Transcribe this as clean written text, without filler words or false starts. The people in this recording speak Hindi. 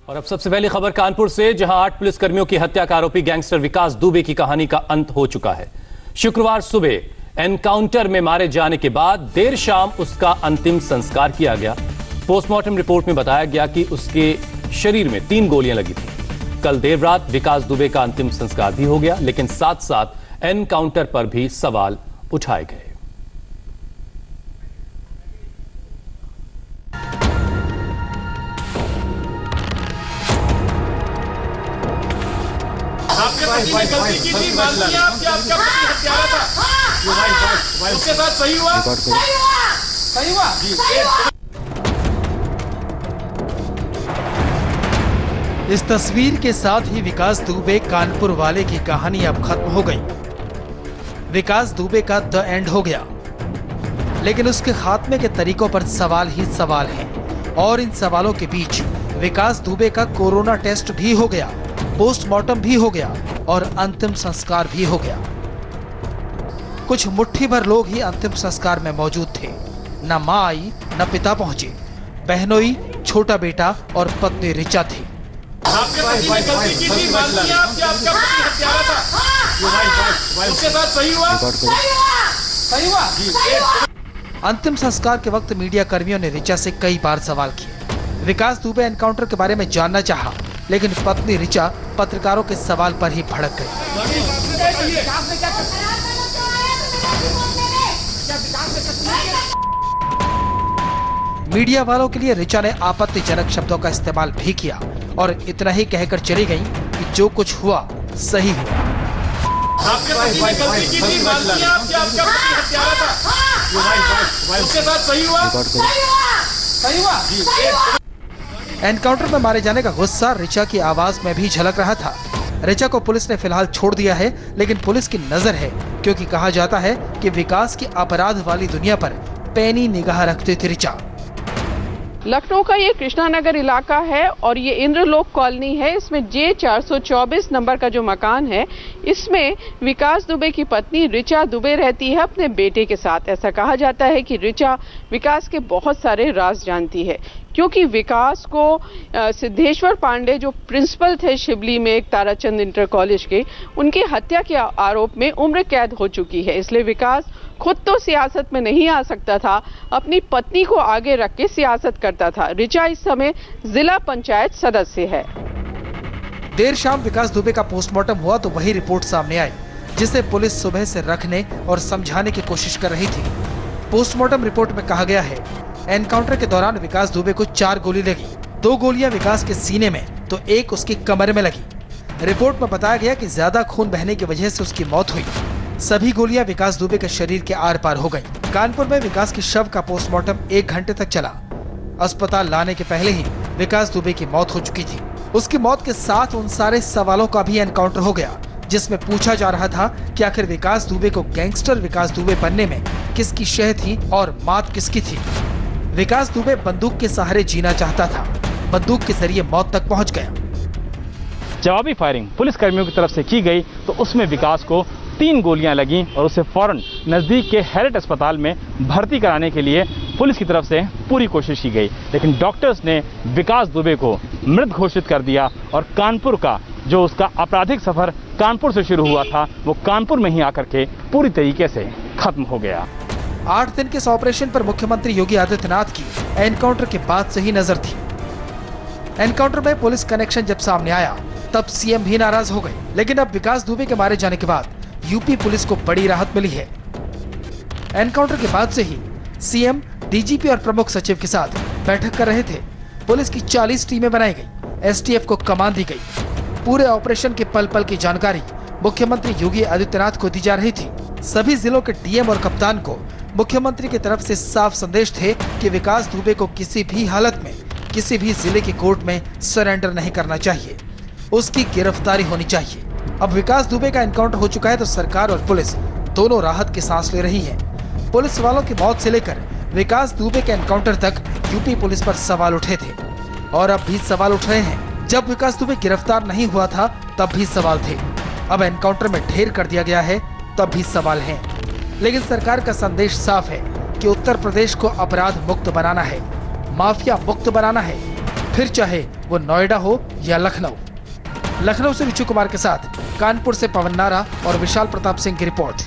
और अब सबसे पहली खबर कानपुर से, जहां 8 पुलिसकर्मियों की हत्या का आरोपी गैंगस्टर विकास दुबे की कहानी का अंत हो चुका है। शुक्रवार सुबह एनकाउंटर में मारे जाने के बाद देर शाम उसका अंतिम संस्कार किया गया। पोस्टमार्टम रिपोर्ट में बताया गया कि उसके शरीर में 3 गोलियां लगी थी। कल देर रात विकास दुबे का अंतिम संस्कार भी हो गया, लेकिन साथ साथ एनकाउंटर पर भी सवाल उठाए गए। आपके पति ने गलती की थी, मानती हैं आप कि आपका पति हत्यारा था? उसके साथ सही हुआ? सही हुआ? इस तस्वीर के साथ ही विकास दुबे कानपुर वाले की कहानी अब खत्म हो गई। विकास दुबे का द एंड हो गया, लेकिन उसके खात्मे के तरीकों पर सवाल ही सवाल हैं। और इन सवालों के बीच विकास दुबे का कोरोना टेस्ट भी हो गया, पोस्टमार्टम भी हो गया और अंतिम संस्कार भी हो गया। कुछ मुट्ठी भर लोग ही अंतिम संस्कार में मौजूद थे। न मां आई, न पिता पहुंचे। बहनोई, छोटा बेटा और पत्नी ऋचा थी। आपके पति ने गलती की थी, मानती हैं आप कि आपका पति हत्यारा था? उसके साथ सही हुआ? सही हुआ? अंतिम संस्कार के वक्त मीडिया कर्मियों ने ऋचा से कई बार सवाल किए। विकास दुबे एनकाउंटर के बारे में जानना चाहा, लेकिन पत्नी ऋचा पत्रकारों के सवाल पर ही भड़क गई। मीडिया वालों के लिए ऋचा ने आपत्तिजनक शब्दों का इस्तेमाल भी किया और इतना ही कहकर चली गई कि जो कुछ हुआ सही हुआ। आपके पति ने गलती की थी, मानती हैं आप कि आपका पति हत्यारा था? उसके साथ सही हुआ? सही हुआ? एनकाउंटर में मारे जाने का गुस्सा ऋचा की आवाज में भी झलक रहा था। ऋचा को पुलिस ने फिलहाल छोड़ दिया है, लेकिन पुलिस की नजर है, क्योंकि कहा जाता है कि विकास की अपराध वाली दुनिया पर पैनी निगाह रखती थी ऋचा। लखनऊ का ये कृष्णा नगर इलाका है और ये इंद्रलोक कॉलोनी है। इसमें J424 नंबर का जो मकान है, इसमें विकास दुबे की पत्नी ऋचा दुबे रहती है अपने बेटे के साथ। ऐसा कहा जाता है कि ऋचा विकास के बहुत सारे राज जानती है, क्योंकि विकास को सिद्धेश्वर पांडे जो प्रिंसिपल थे शिवली में एक ताराचंद इंटर कॉलेज के, उनकी हत्या के आरोप में उम्र कैद हो चुकी है। इसलिए विकास खुद तो सियासत में नहीं आ सकता था, अपनी पत्नी को आगे रख के सियासत करता था। ऋचा इस समय जिला पंचायत सदस्य है। देर शाम विकास दुबे का पोस्टमार्टम हुआ तो वही रिपोर्ट सामने आई, जिसे पुलिस सुबह से रखने और समझाने की कोशिश कर रही थी। पोस्टमार्टम रिपोर्ट में कहा गया है, एनकाउंटर के दौरान विकास दुबे को 4 गोली लगी। 2 गोलियां विकास के सीने में तो 1 उसकी कमर में लगी। रिपोर्ट में बताया गया कि ज्यादा खून बहने की वजह से उसकी मौत हुई। सभी गोलियां विकास दुबे के शरीर के आर पार हो गईं। कानपुर में विकास के शव का पोस्टमार्टम 1 घंटे तक चला। अस्पताल लाने के पहले ही विकास दुबे की मौत हो चुकी थी। उसकी मौत के साथ उन सारे सवालों का भी एनकाउंटर हो गया, जिसमें पूछा जा रहा था कि आखिर विकास दुबे को गैंगस्टर विकास दुबे बनने में किसकी शह थी और मात किसकी थी। विकास दुबे बंदूक के सहारे जीना चाहता था, बंदूक के जरिए मौत तक पहुंच गया। जवाबी फायरिंग पुलिस कर्मियों की तरफ से की गई तो उसमें विकास को 3 गोलियां लगीं और उसे फौरन नजदीक के हैरिट अस्पताल में भर्ती कराने के लिए पुलिस की तरफ से पूरी कोशिश की गई, लेकिन डॉक्टर्स ने विकास दुबे को मृत घोषित कर दिया और कानपुर का जो उसका आपराधिक सफर कानपुर से शुरू हुआ था, वो कानपुर में ही आकर के पूरी तरीके से खत्म हो गया। 8 दिन के इस ऑपरेशन पर मुख्यमंत्री योगी आदित्यनाथ की एनकाउंटर के बाद से ही नजर थी। एनकाउंटर में पुलिस कनेक्शन जब सामने आया, तब सीएम भी नाराज हो गए, लेकिन अब विकास दुबे के मारे जाने के बाद यूपी पुलिस को बड़ी राहत मिली है। एनकाउंटर के बाद से ही सीएम, डीजीपी और प्रमुख सचिव के साथ बैठक कर रहे थे। पुलिस की 40 टीमें बनाई गई, एसटीएफ को कमान दी गई। पूरे ऑपरेशन के पल पल की जानकारी मुख्यमंत्री योगी आदित्यनाथ को दी जा रही थी। सभी जिलों के डीएम और कप्तान को मुख्यमंत्री की तरफ से साफ संदेश थे कि विकास दुबे को किसी भी हालत में किसी भी जिले की कोर्ट में सरेंडर नहीं करना चाहिए, उसकी गिरफ्तारी होनी चाहिए। अब विकास दुबे का एनकाउंटर हो चुका है तो सरकार और पुलिस दोनों राहत की सांस ले रही है। पुलिस वालों की मौत से लेकर विकास दुबे के एनकाउंटर तक यूपी पुलिस पर सवाल उठे थे और अब भी सवाल उठ रहे हैं। जब विकास दुबे गिरफ्तार नहीं हुआ था तब भी सवाल थे, अब एनकाउंटर में ढेर कर दिया गया है तब भी सवाल है। लेकिन सरकार का संदेश साफ है कि उत्तर प्रदेश को अपराध मुक्त बनाना है, माफिया मुक्त बनाना है। फिर चाहे वो नोएडा हो या लखनऊ। लखनऊ से ऋषि कुमार के साथ कानपुर से पवन नारा और विशाल प्रताप सिंह की रिपोर्ट।